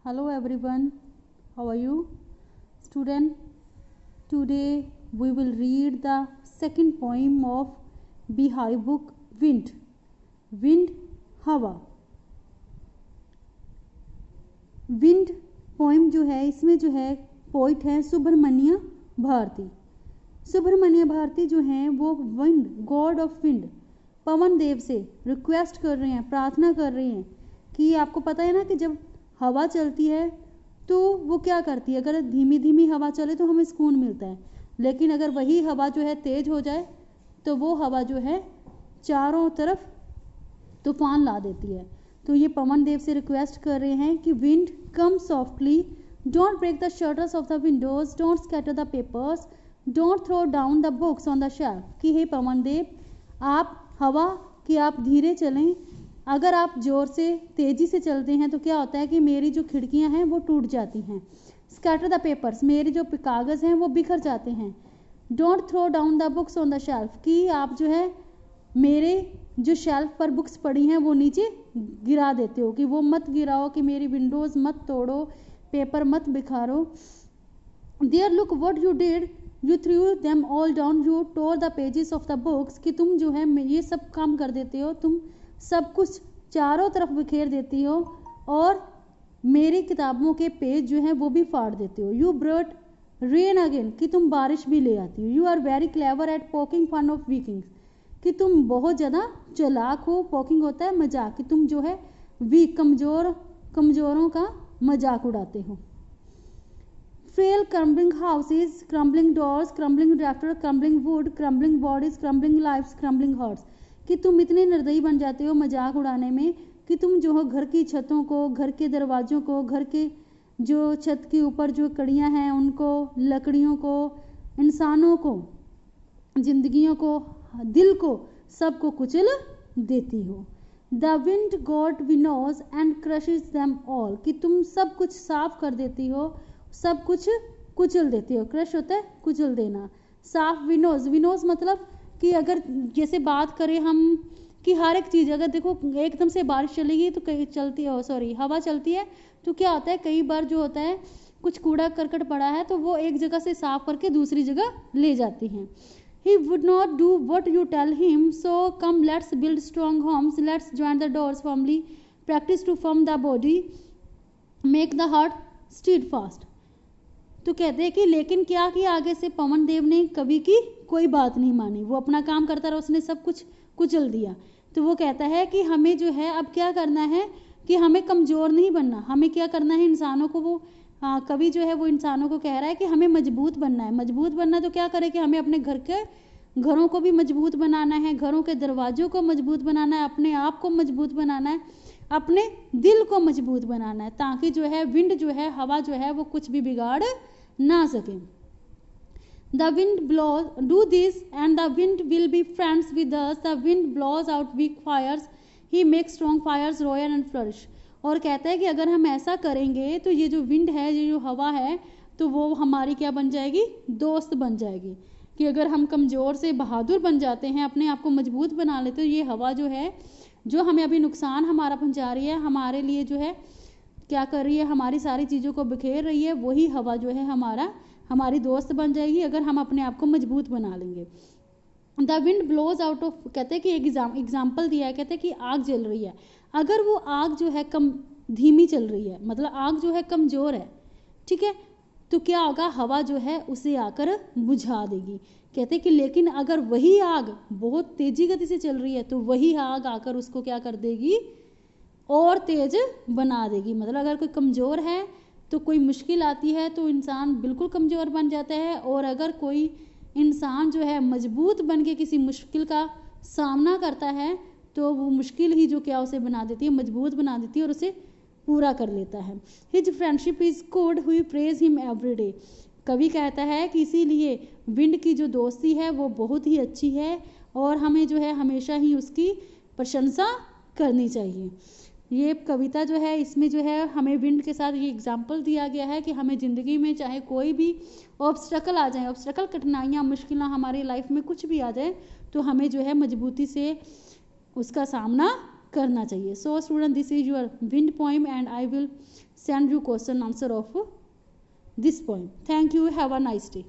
Hello everyone, how are you? Student, today we will read the second poem of Beehive book Wind. Wind, हवा. Wind poem जो है इसमें जो है poet है सुब्रमण्य भारती. सुब्रमण्य भारती जो हैं वो विंड, गॉड ऑफ विंड, पवन देव से रिक्वेस्ट कर रहे हैं, प्रार्थना कर रहे हैं कि आपको पता है ना कि जब हवा चलती है तो वो क्या करती है, अगर धीमी धीमी हवा चले तो हमें सुकून मिलता है, लेकिन अगर वही हवा जो है तेज हो जाए तो वो हवा जो है चारों तरफ तूफान ला देती है. तो ये पवन देव से रिक्वेस्ट कर रहे हैं कि wind come softly, don't break the shutters of the windows, don't scatter the papers, don't throw down the books on the shelf. कि हे पवन देव, आप हवा कि आप धीरे चलें, अगर आप ज़ोर से तेज़ी से चलते हैं तो क्या होता है कि मेरी जो खिड़कियां हैं वो टूट जाती हैं. स्कैटर द पेपर्स, मेरे जो कागज़ हैं वो बिखर जाते हैं. Don't throw down the books on the shelf, कि आप जो है मेरे जो शेल्फ पर बुक्स पड़ी हैं वो नीचे गिरा देते हो, कि वो मत गिराओ, कि मेरी विंडोज़ मत तोड़ो, पेपर मत बिखारो. There look what you did, you threw them all down, you tore the pages of the books. कि तुम जो है ये सब काम कर देते हो, तुम सब कुछ चारों तरफ बिखेर देती हो और मेरी किताबों के पेज जो हैं वो भी फाड़ देते हो. यू ब्रॉट रेन अगेन, कि तुम बारिश भी ले आती हो. You are very clever at poking fun of weaklings, कि तुम बहुत ज़्यादा चालाक हो. पोकिंग होता है मजाक, कि तुम जो है वीक, कमज़ोरों का मजाक उड़ाते हो. Fell crumbling houses, crumbling doors, crumbling drafter, crumbling wood, crumbling bodies, crumbling lifes, crumbling hearts. कि तुम इतने निर्दयी बन जाते हो मजाक उड़ाने में कि तुम जो हो घर की छतों को, घर के दरवाज़ों को, घर के जो छत के ऊपर जो कड़ियाँ हैं उनको, लकड़ियों को, इंसानों को, जिंदगियों को, दिल को, सबको कुचल देती हो. The wind god winnows and crushes them all, कि तुम सब कुछ साफ कर देती हो, सब कुछ कुचल देती हो. क्रश होता है कुचल देना. साफ विनोज, विनोज मतलब कि अगर जैसे बात करें हम कि हर एक चीज़, अगर देखो एकदम से बारिश चलेगी तो कहीं चलती है, सॉरी हवा चलती है तो क्या होता है, कई बार जो होता है कुछ कूड़ा करकट पड़ा है तो वो एक जगह से साफ करके दूसरी जगह ले जाती हैं. He would not do what you tell him, so come let's build strong homes, let's join the doors firmly, practice to firm the body, make the heart steadfast. तो कहते हैं कि लेकिन क्या किया आगे से पवन देव ने, कवि की कोई बात नहीं मानी, वो अपना काम करता रहा, उसने सब कुछ कुचल दिया. तो वो कहता है कि हमें जो है अब क्या करना है कि हमें कमज़ोर नहीं बनना, हमें क्या करना है इंसानों को, वो कवि जो है वो इंसानों को कह रहा है कि हमें मजबूत बनना है. मजबूत बनना तो क्या करें कि हमें अपने घरों को भी मजबूत बनाना है, घरों के दरवाज़ों को मजबूत बनाना है, अपने आप को मजबूत बनाना है, अपने दिल को मजबूत बनाना है, ताकि जो है विंड जो है, हवा जो है वो कुछ भी बिगाड़ ना सके. The wind blows, do this and the wind will be friends with us. The wind blows out weak fires, he makes strong fires roar and flourish. और कहता है कि अगर हम ऐसा करेंगे तो ये जो विंड है, ये जो हवा है, तो वो हमारी क्या बन जाएगी, दोस्त बन जाएगी. कि अगर हम कमज़ोर से बहादुर बन जाते हैं, अपने आप को मजबूत बना लेते, तो ये हवा जो है, जो हमें अभी नुकसान हमारा पहुंचा रही है, हमारे लिए जो है क्या कर रही है, हमारी सारी चीज़ों को बिखेर रही है, वही हवा जो है हमारी दोस्त बन जाएगी अगर हम अपने आप को मजबूत बना लेंगे. The wind blows out of, कहते हैं कि एक एग्जाम्पल दिया है, कहते हैं कि आग जल रही है, अगर वो आग जो है कम धीमी चल रही है, मतलब आग जो है कमज़ोर है, ठीक है, तो क्या होगा, हवा जो है उसे आकर बुझा देगी. कहते हैं कि लेकिन अगर वही आग बहुत तेजी गति से चल रही है तो वही आग आकर उसको क्या कर देगी, और तेज बना देगी. मतलब अगर कोई कमज़ोर है तो कोई मुश्किल आती है तो इंसान बिल्कुल कमज़ोर बन जाता है, और अगर कोई इंसान जो है मजबूत बन के किसी मुश्किल का सामना करता है तो वो मुश्किल ही जो क्या उसे बना देती है, मजबूत बना देती है और उसे पूरा कर लेता है. His friendship is good, we praise him every day. कवि कहता है कि इसीलिए विंड की जो दोस्ती है वो बहुत ही अच्छी है और हमें जो है हमेशा ही उसकी प्रशंसा करनी चाहिए. ये कविता जो है इसमें जो है हमें विंड के साथ ये एग्जाम्पल दिया गया है कि हमें ज़िंदगी में चाहे कोई भी ऑब्स्टकल आ जाए, ऑब्स्टकल कठिनाइयाँ, मुश्किलें हमारी लाइफ में कुछ भी आ जाए, तो हमें जो है मजबूती से उसका सामना करना चाहिए. So student, this is your wind poem and I will send you question answer of this poem. Thank you. Have a nice day.